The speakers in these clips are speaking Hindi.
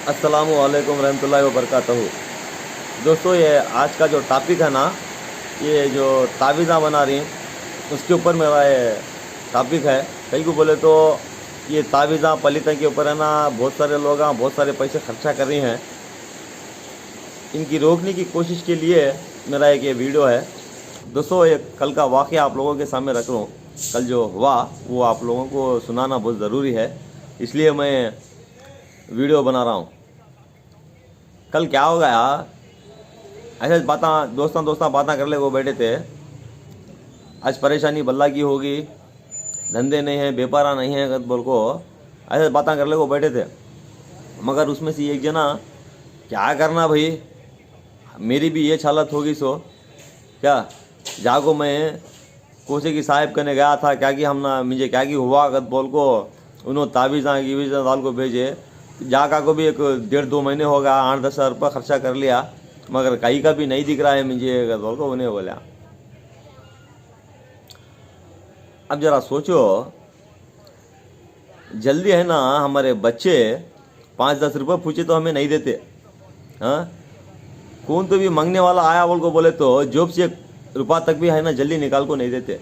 अस्सलामु अलैकुम रहमतुल्लाहि व बरकातहू। दोस्तों, ये आज का जो टॉपिक है ना, ये जो तावीज़ा बना रही हैं उसके ऊपर मेरा ये टॉपिक है। कई को बोले तो ये तावीज़ा पलिता के ऊपर है ना, बहुत सारे लोग बहुत सारे पैसे खर्चा कर रही हैं। इनकी रोकने की कोशिश के लिए मेरा एक ये वीडियो है। दोस्तों, ये कल का वाक़या आप लोगों के सामने रख रहा हूँ। कल जो हुआ वो आप लोगों को सुनाना बहुत ज़रूरी है, इसलिए मैं वीडियो बना रहा हूँ। कल क्या हो गया, ऐसे दोस्तां बातें कर ले वो बैठे थे। आज परेशानी बल्ला की होगी, धंधे नहीं है, व्यापारा नहीं है, बोल को ऐसे बातें कर ले वो बैठे थे। मगर उसमें से एक जना क्या करना भाई, मेरी भी ये हालत होगी सो क्या जागो मैं कोसे की साहिब करने गया था, क्या कि हम ना मुझे क्या कि हुआ अगर बोल को उन्होंने तावीज़ा दाल को भेजे। जाका को भी एक 1.5-2 महीने हो गया, 8-10 हज़ार रुपये खर्चा कर लिया, मगर कहीं का भी नहीं दिख रहा है मुझे अगर बोल को उन्हें बोला। अब जरा सोचो, जल्दी है ना, हमारे बच्चे 5-10 रुपये पूछे तो हमें नहीं देते। हाँ, कौन तो भी मांगने वाला आया बोल को बोले तो जोब से 1 रुपया तक भी है ना जल्दी निकाल को नहीं देते।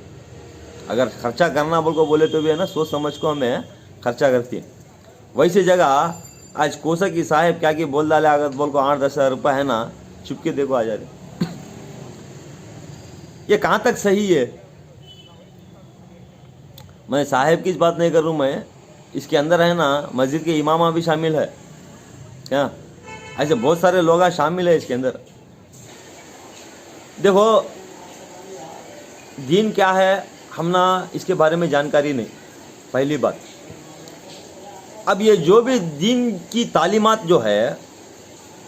अगर खर्चा करना बोल को बोले तो भी है ना सोच समझ को हमें खर्चा करती। वैसे जगह आज कोसा की साहेब क्या कि बोल डाले अगर बोल को 8-10 हज़ार रुपये है ना, चुपके देखो आ जा रहे। ये कहाँ तक सही है? मैं साहेब की बात नहीं कर रहा हूँ, मैं इसके अंदर है ना मस्जिद के इमामा भी शामिल है क्या, ऐसे बहुत सारे लोग शामिल है इसके अंदर। देखो, दीन क्या है हम ना इसके बारे में जानकारी नहीं, पहली बात। अब ये जो भी दीन की तालीमात जो है,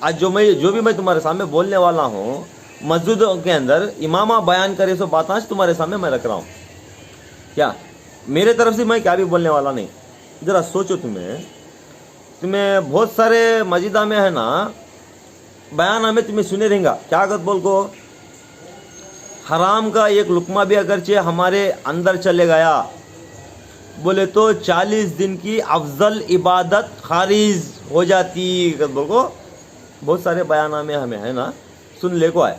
आज जो भी मैं तुम्हारे सामने बोलने वाला हूँ, मस्जिदों के अंदर इमामा बयान करे सो बात आज तुम्हारे सामने मैं रख रहा हूँ। क्या मेरे तरफ से मैं क्या भी बोलने वाला नहीं। ज़रा सोचो, तुम्हें बहुत सारे मस्जिदा में है ना बयान हमें तुम्हें सुने रहेंगे क्या अगर बोल को हराम का एक लुकमा भी अगरचे हमारे अंदर चले गया बोले तो 40 दिन की अफजल इबादत खारिज हो जाती। बोल को बहुत सारे बयान में हमें है ना सुन ले को है।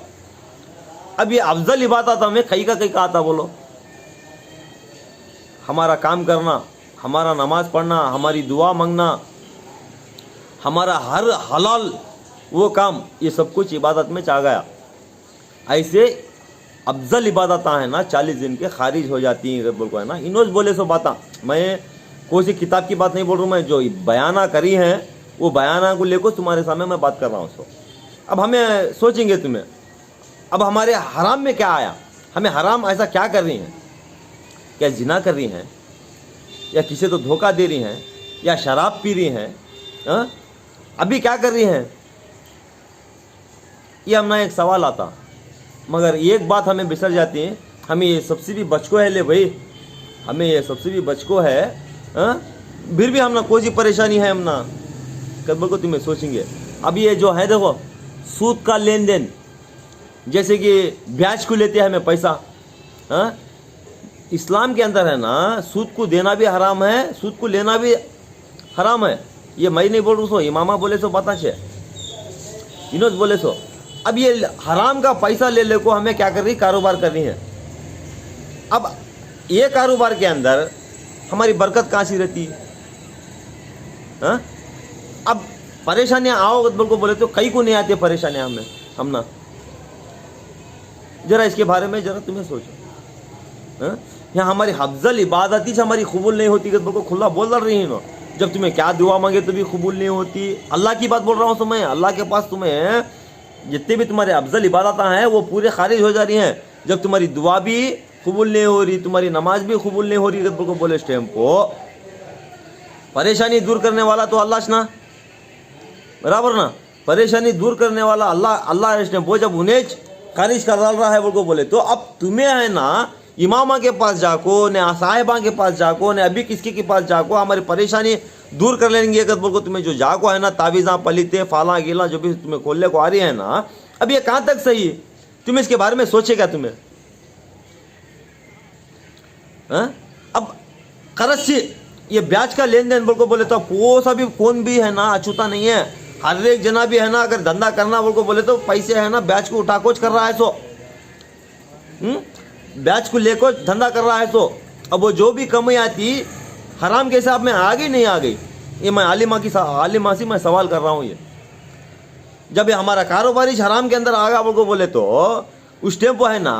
अब ये अफजल इबादत हमें कहीं का आता बोलो, हमारा काम करना, हमारा नमाज पढ़ना, हमारी दुआ मांगना, हमारा हर हलाल वो काम, ये सब कुछ इबादत में चाह गया। ऐसे अफजल इबादत है ना 40 दिन के खारिज हो जाती हैं बोल को है ना। इनोज बोले सो बात, मैं कोई सी किताब की बात नहीं बोल रहा हूँ, मैं जो बयाना करी हैं वो बयाना को लेकर तुम्हारे सामने मैं बात कर रहा हूँ। सो अब हमें सोचेंगे अब हमारे हराम में क्या आया, हमें हराम ऐसा क्या कर रही हैं? क्या जिना कर रही हैं, या किसी तो धोखा दे रही हैं, या शराब पी रही हैं? अभी क्या कर रही हैं? ये हमने एक सवाल आता, मगर एक बात हमें बिसर जाती है, हमें ये सबसे भी बचको है ले भाई, हमें ये सबसे भी बचको है। फिर भी हम ना कोई सी परेशानी है हम ना कदम को तुम्हें सोचेंगे। अब ये जो है देखो सूद का लेन देन, जैसे कि ब्याज को लेते हैं हमें पैसा। इस्लाम के अंदर है ना सूद को देना भी हराम है, सूद को लेना भी हराम है। ये मैं नहीं बोल रहा सो, इमामा बोले सो पता है, इनोज बोले सो। अब ये हराम का पैसा ले को हमें क्या कर रही, कारोबार कर रही है। अब ये कारोबार के अंदर हमारी बरकत कहाँ सी रहती है? अब परेशानियां आओ बोल को बोले तो कई को नहीं आती परेशानियां हमें, हम ना जरा इसके बारे में जरा तुम्हें सोचो। यहाँ हमारी अफजल इबादत ही हमारी कबूल नहीं होती, बोल को खुला बोल रही है ना। जब तुम्हें क्या दुआ मांगे तो भी कबूल नहीं होती। अल्लाह की बात बोल रहा हूँ, मैं अल्लाह के पास तुम्हें जितने भी तुम्हारे अफजल इबादत हैं वो पूरे खारिज हो जा रही हैं। जब तुम्हारी दुआ भी कबूल नहीं हो रही, तुम्हारी नमाज भी कबूल नहीं हो रही, को बोले इस टाइम को परेशानी दूर करने वाला तो अल्लाह ना, बराबर ना। परेशानी दूर करने वाला अल्लाह इस टाइम वो जब उन्हें खारिज कर डाल रहा है वो को बोले तो अब तुम्हें है ना इमामा के पास जाको, ने साहिबा के पास जाको, ने अभी किसके के पास जाको हमारी परेशानी दूर कर लेंगे। अगर बोल को तुम्हें जो जाको है ना तावीज़ा पलीते फाला गीला जो भी तुम्हें खोलने को आ रही है ना, अब ये कहाँ तक सही है? तुम्हें इसके बारे में सोचेगा तुम्हें? अब कर्ज से ये ब्याज का लेन देन बोल को बोले तो वो सा भी कौन भी है ना अछूता नहीं है। हर एक जना भी है ना अगर धंधा करना बोल को बोले तो पैसे है ना ब्याज को उठा कोच कर रहा है सो, ब्याज को लेको धंधा कर रहा है सो। अब वो जो भी कमाई आती हराम के हिसाब में आ गई नहीं आ गई, ये मैं आलिमा से मैं सवाल कर रहा हूँ। ये जब ये हमारा कारोबारी हराम के अंदर आ गया बोल को बोले तो उस टाइम वो है ना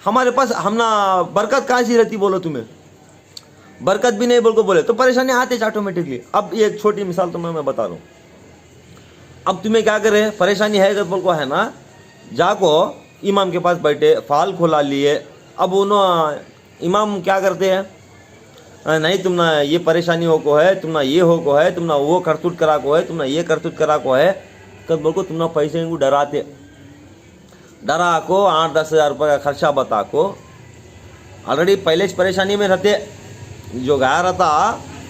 हमारे पास हम ना बरकत कहाँ सी रहती बोलो, तुम्हें बरकत भी नहीं बोल को बोले तो परेशानी आते ऑटोमेटिकली। अब ये एक छोटी मिसाल तो मैं बता रहा हूँ। अब तुम्हें क्या करे परेशानी है बोल को है ना, जाको इमाम के पास बैठे फाल खोला लिए। अब उन्होंने इमाम क्या करते हैं, नहीं तुम ना ये परेशानी हो को है, तुम ना ये हो को है, तुम ना वो करतूत करा को है, तुम ना ये करतूत करा को है, कब बोल को तुम ना पैसे को डराते, डरा को 8-10 हज़ार रुपये का खर्चा बता को। ऑलरेडी पहले से परेशानी में रहते, जो गाया रहता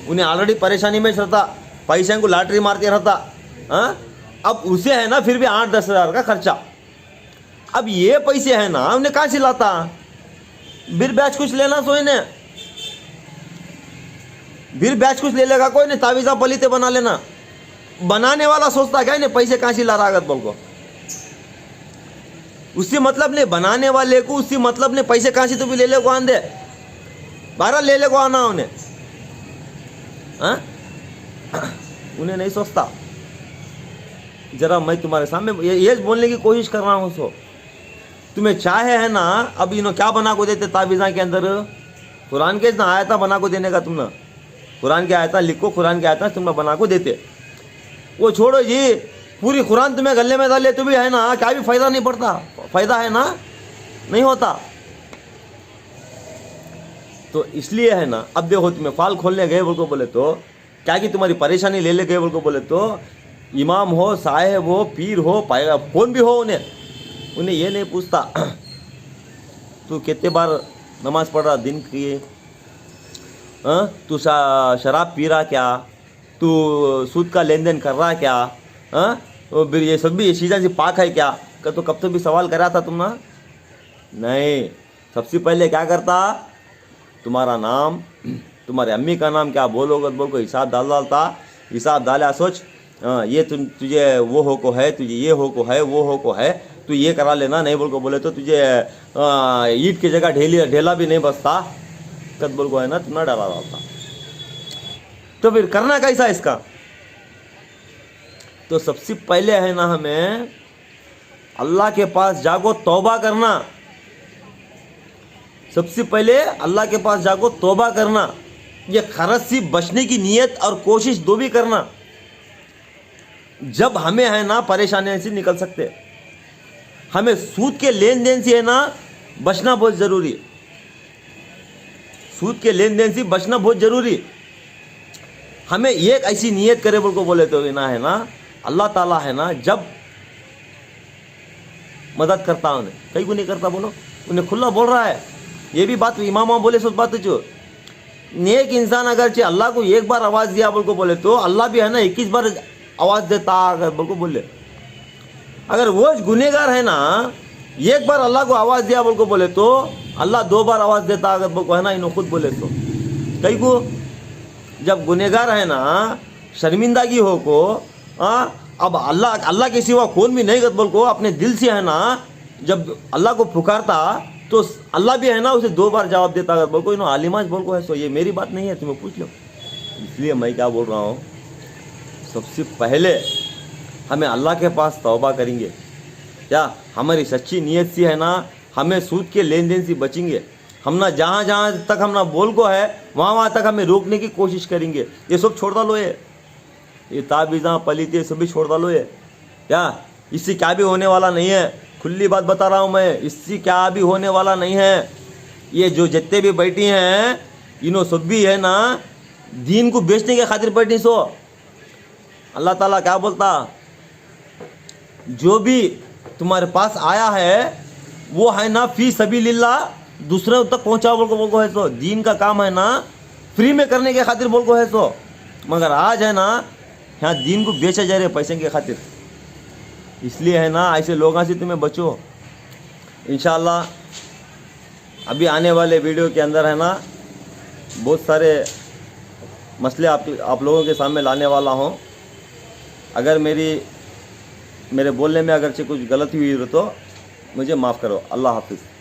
उन्हें ऑलरेडी परेशानी में रहता, पैसे को लॉटरी मारते रहता। हाँ अब उसे है ना फिर भी 8-10 हज़ार का खर्चा। अब ये पैसे है ना उन्हें कहाँ से लाता, फिर ब्याज कुछ लेना सो इन्हें, फिर ब्याज कुछ ले लेगा कोई नहीं, तावीज़ा पलीते बना लेना। बनाने वाला सोचता क्या इन्हें पैसे कहाँ से ला रहा बोल को, उससे मतलब नहीं, बनाने वाले को उससे मतलब नहीं, पैसे कहाँ से तो भी ले ले को आन दे, 12 ले ले को आना उन्हें। हाँ उन्हें नहीं सोचता। जरा मैं तुम्हारे सामने ये बोलने की कोशिश कर रहा हूँ सो, तुम्हें चाहे है ना अब इन्हों क्या बना को देते तावीज़ा के अंदर, कुरान के ना आयता बना को देने का, तुम ना कुरान के आयता लिखो, कुरान के आयता तुम्हें बना को देते। वो छोड़ो जी, पूरी कुरान तुम्हें गले में डाले तो भी है ना क्या भी फायदा नहीं पड़ता, फायदा है ना नहीं होता। तो इसलिए है ना अब देखो तुम्हें फाल खोलने गए बोल को बोले तो क्या कि तुम्हारी परेशानी ले ले गए बोल को बोले तो इमाम हो, साहेब हो, पीर हो, कौन भी हो, उन्हें ये नहीं पूछता तू कितने बार नमाज पढ़ रहा दिन की, तू शराब पी रहा क्या, तू सूद का लेन देन कर रहा क्या, फिर ये सब भी ये चीज़ें से पाक है क्या, तो कब तो भी सवाल करा था तुम ना नहीं। सबसे पहले क्या करता, तुम्हारा नाम, तुम्हारे अम्मी का नाम क्या बोलोगे बोल को हिसाब डालता, हिसाब डाला सोच ये तुझे वो हो को है, तुझे ये हो को है, वो हो को है, तू ये करा लेना, नहीं बोल को बोले तो तुझे ईंट की जगह ढेला भी नहीं बसता, कद बोल को है ना तुम ना डरा डालता। तो फिर करना कैसा इसका, तो सबसे पहले है ना हमें अल्लाह के पास जागो तौबा करना, सबसे पहले अल्लाह के पास जागो तौबा करना, ये खरज से बचने की नीयत और कोशिश दो भी करना। जब हमें है ना परेशानियों से निकल सकते, हमें सूद के लेन देन से है ना बचना बहुत जरूरी है, सूद के लेन देन से बचना बहुत जरूरी। हमें एक ऐसी नीयत करे बोल को बोले तो ना है ना अल्लाह ताला है ना जब मदद करता उन्हें, कहीं को नहीं करता बोलो, उन्हें खुला बोल रहा है। ये भी बात इमाम बोले सो बात जो नेक इंसान अगर चाहे अल्लाह को एक बार आवाज़ दिया बोल को बोले तो अल्लाह भी है ना 21 बार आवाज़ देता अगर बोल को बोले। अगर वो गुनहगार है ना एक बार अल्लाह को आवाज़ दिया बोल को बोले तो अल्लाह 2 बार आवाज़ देता अगर बोल को है ना इन्हों खुद बोले तो। कहीं को जब गुनहगार है ना शर्मिंदगी हो को अब अल्लाह के सिवा कौन भी नहीं गत बोल को अपने दिल से है ना जब अल्लाह को पुकारता तो अल्लाह भी है ना उसे 2 बार जवाब देता अगर बोल को इन्हों आलिमाज बोल को है। सो ये मेरी बात नहीं है, तुम्हें पूछ लो। इसलिए मैं क्या बोल रहा हूँ, सबसे पहले हमें अल्लाह के पास तौबा करेंगे, क्या हमारी सच्ची नीयत से है ना हमें सूद के लेन देन से बचेंगे, हम ना जहाँ तक हम ना बोल को है वहाँ तक हमें रोकने की कोशिश करेंगे। ये सब छोड़ डालो, ये ताबीज़ा पलीते सभी छोड़ डालो, ये क्या इससे क्या भी होने वाला नहीं है। खुली बात बता रहा हूँ मैं, इससे क्या भी होने वाला नहीं है। ये जो जितने भी बैठी हैं इन्हों सब भी है ना दीन को बेचने के खातिर बैठी सो। अल्लाह ताला क्या बोलता, जो भी तुम्हारे पास आया है वो है ना फी सबीलिल्लाह दूसरे तक पहुँचाओ बोल को है सो। दीन का काम है ना फ्री में करने के खातिर बोल को है सो, मगर आज है ना यहाँ दीन को बेचा जा रहे पैसे के खातिर। इसलिए है ना ऐसे लोगों से तुम्हें बचो। इंशाअल्लाह अभी आने वाले वीडियो के अंदर है ना बहुत सारे मसले आप लोगों के सामने लाने वाला हूँ। अगर मेरे बोलने में अगर से कुछ गलती हुई हो तो मुझे माफ़ करो। अल्लाह हाफिज़।